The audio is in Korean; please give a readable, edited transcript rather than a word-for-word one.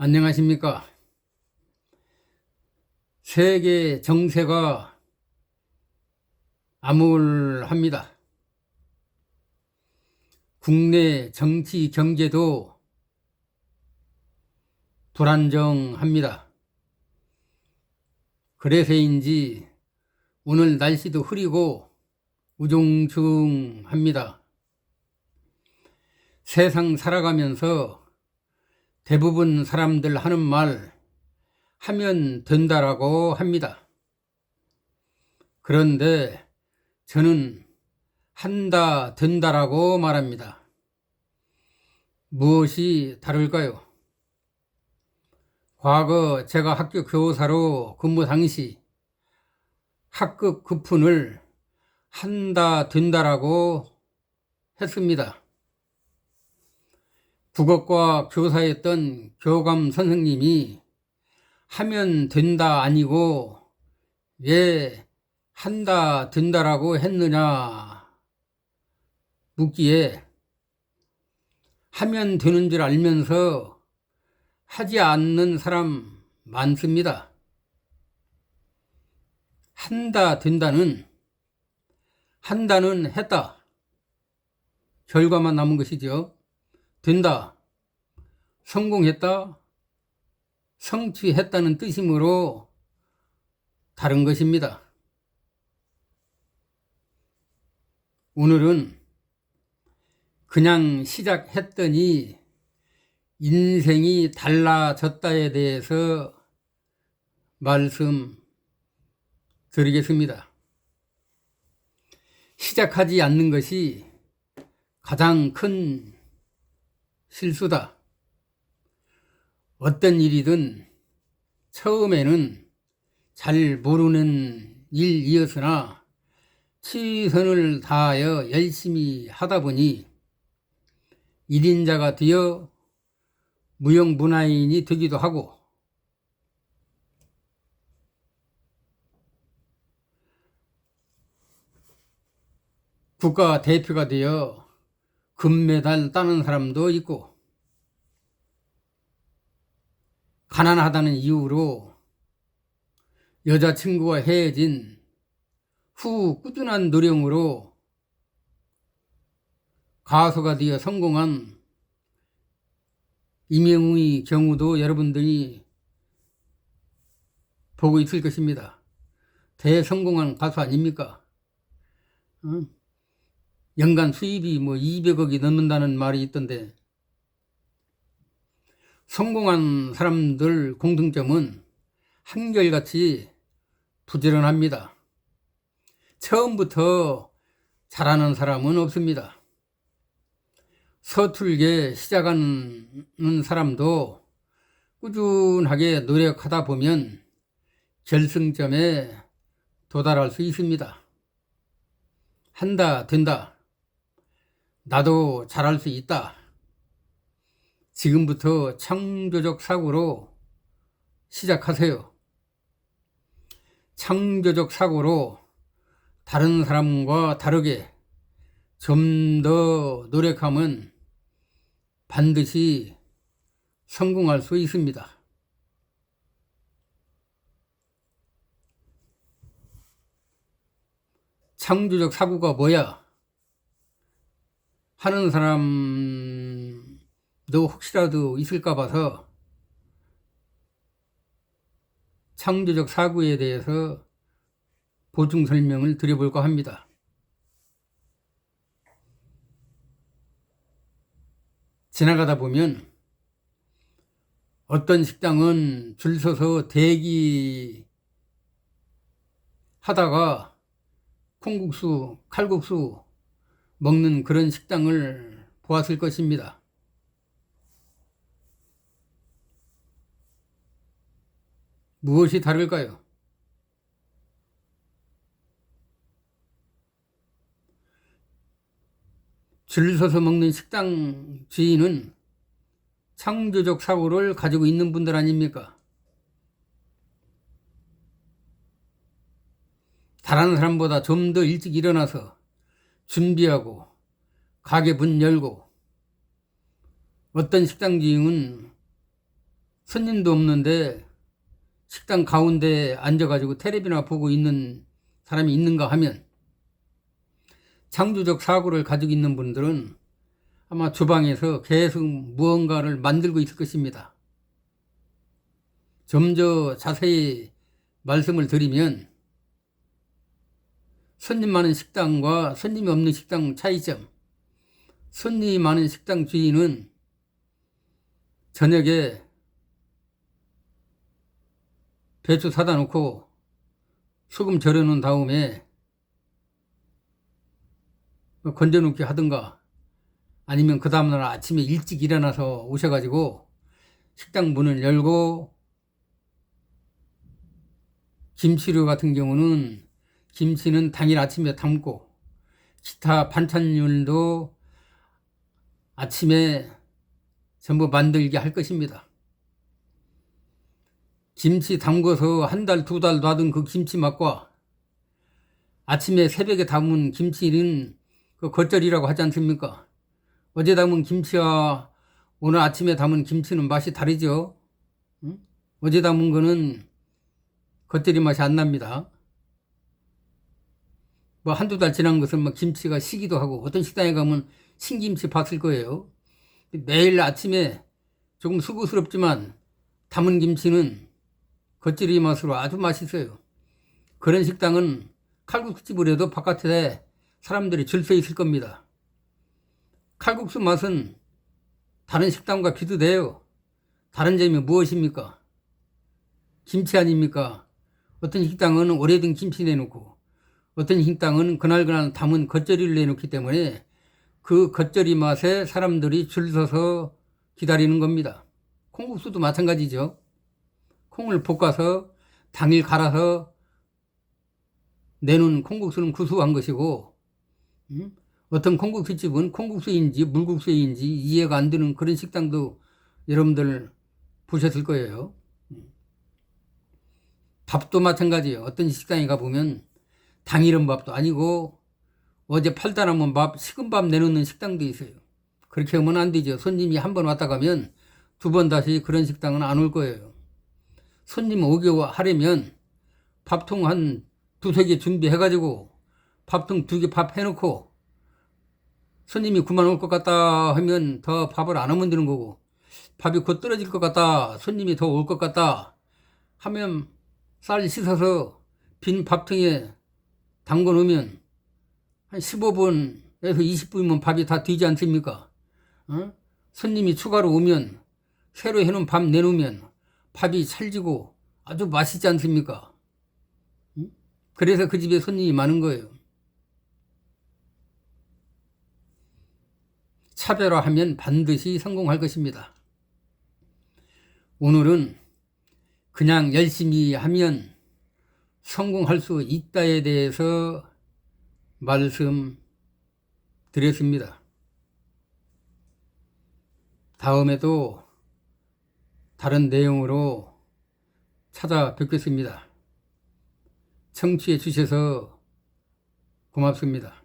안녕하십니까. 세계 정세가 암울합니다. 국내 정치 경제도 불안정합니다. 그래서인지 오늘 날씨도 흐리고 우중충합니다. 세상 살아가면서 대부분 사람들 하는 말 하면 된다라고 합니다. 그런데 저는 한다 된다라고 말합니다. 무엇이 다를까요? 과거 제가 학교 교사로 근무 당시 학급 급훈을 한다 된다라고 했습니다. 국어과 교사였던 교감 선생님이 하면 된다 아니고 왜 한다 된다라고 했느냐 묻기에 하면 되는 줄 알면서 하지 않는 사람 많습니다. 한다 된다는 한다는 했다. 결과만 남은 것이죠. 된다. 성공했다. 성취했다는 뜻이므로 다른 것입니다. 오늘은 그냥 시작했더니 인생이 달라졌다에 대해서 말씀드리겠습니다. 시작하지 않는 것이 가장 큰 실수다. 어떤 일이든 처음에는 잘 모르는 일이었으나 최선을 다하여 열심히 하다 보니 1인자가 되어 무형문화인이 되기도 하고 국가 대표가 되어 금메달 따는 사람도 있고 가난하다는 이유로 여자친구와 헤어진 후 꾸준한 노력으로 가수가 되어 성공한 이명웅의 경우도 여러분들이 보고 있을 것입니다. 대성공한 가수 아닙니까? 연간 수입이 200억이 넘는다는 말이 있던데 성공한 사람들 공통점은 한결같이 부지런합니다. 처음부터 잘하는 사람은 없습니다. 서툴게 시작하는 사람도 꾸준하게 노력하다 보면 결승점에 도달할 수 있습니다. 한다 된다. 나도 잘할 수 있다. 지금부터 창조적 사고로 시작하세요. 창조적 사고로 다른 사람과 다르게 좀 더 노력하면 반드시 성공할 수 있습니다. 창조적 사고가 뭐야? 하는 사람도 혹시라도 있을까 봐서 창조적 사고에 대해서 보충 설명을 드려볼까 합니다. 지나가다 보면 어떤 식당은 줄 서서 대기 하다가 콩국수, 칼국수 먹는 그런 식당을 보았을 것입니다. 무엇이 다를까요? 줄 서서 먹는 식당 주인은 창조적 사고를 가지고 있는 분들 아닙니까? 다른 사람보다 좀 더 일찍 일어나서 준비하고 가게 문 열고 어떤 식당 주인은 손님도 없는데 식당 가운데 앉아가지고 텔레비나 보고 있는 사람이 있는가 하면 창조적 사고를 가지고 있는 분들은 아마 주방에서 계속 무언가를 만들고 있을 것입니다. 좀 더 자세히 말씀을 드리면 손님 많은 식당과 손님이 없는 식당 차이점. 손님이 많은 식당 주인은 저녁에 배추 사다 놓고 소금 절여 놓은 다음에 건져 놓기 하든가 아니면 그 다음날 아침에 일찍 일어나서 오셔가지고 식당 문을 열고 김치류 같은 경우는 김치는 당일 아침에 담고 기타 반찬류도 아침에 전부 만들게 할 것입니다. 김치 담궈서 한 달, 두 달 놔둔 그 김치 맛과 아침에 새벽에 담은 김치는 그 겉절이라고 하지 않습니까? 어제 담은 김치와 오늘 아침에 담은 김치는 맛이 다르죠? 응? 어제 담은 거는 겉절이 맛이 안 납니다. 뭐 한두 달 지난 것은 뭐 김치가 시기도 하고 어떤 식당에 가면 신김치 봤을 거예요. 매일 아침에 조금 수고스럽지만 담은 김치는 겉절이 맛으로 아주 맛있어요. 그런 식당은 칼국수집을 해도 바깥에 사람들이 줄 서 있을 겁니다. 칼국수 맛은 다른 식당과 비교돼요. 다른 점이 무엇입니까? 김치 아닙니까? 어떤 식당은 오래된 김치 내놓고 어떤 식당은 그날 담은 겉절이를 내놓기 때문에 그 겉절이 맛에 사람들이 줄 서서 기다리는 겁니다. 콩국수도 마찬가지죠. 콩을 볶아서 당일 갈아서 내놓은 콩국수는 구수한 것이고 어떤 콩국수집은 콩국수인지 물국수인지 이해가 안 되는 그런 식당도 여러분들 보셨을 거예요. 밥도 마찬가지예요. 어떤 식당에 가보면 당일은 밥도 아니고 어제 팔다 남은 밥, 식은 밥 내놓는 식당도 있어요. 그렇게 하면 안 되죠. 손님이 한 번 왔다 가면 두 번 다시 그런 식당은 안 올 거예요. 손님 오게 하려면 밥통 한 두세 개 준비해가지고 밥통 2개 밥 해놓고 손님이 그만 올 것 같다 하면 더 밥을 안 하면 되는 거고 밥이 곧 떨어질 것 같다, 손님이 더 올 것 같다 하면 쌀 씻어서 빈 밥통에 담궈 놓으면 한 15분에서 20분이면 밥이 다 되지 않습니까? 손님이 추가로 오면 새로 해놓은 밥 내놓으면 밥이 찰지고 아주 맛있지 않습니까? 그래서 그 집에 손님이 많은 거예요. 차별화하면 반드시 성공할 것입니다. 오늘은 그냥 열심히 하면 성공할 수 있다에 대해서 말씀드렸습니다. 다음에도 다른 내용으로 찾아뵙겠습니다. 청취해 주셔서 고맙습니다.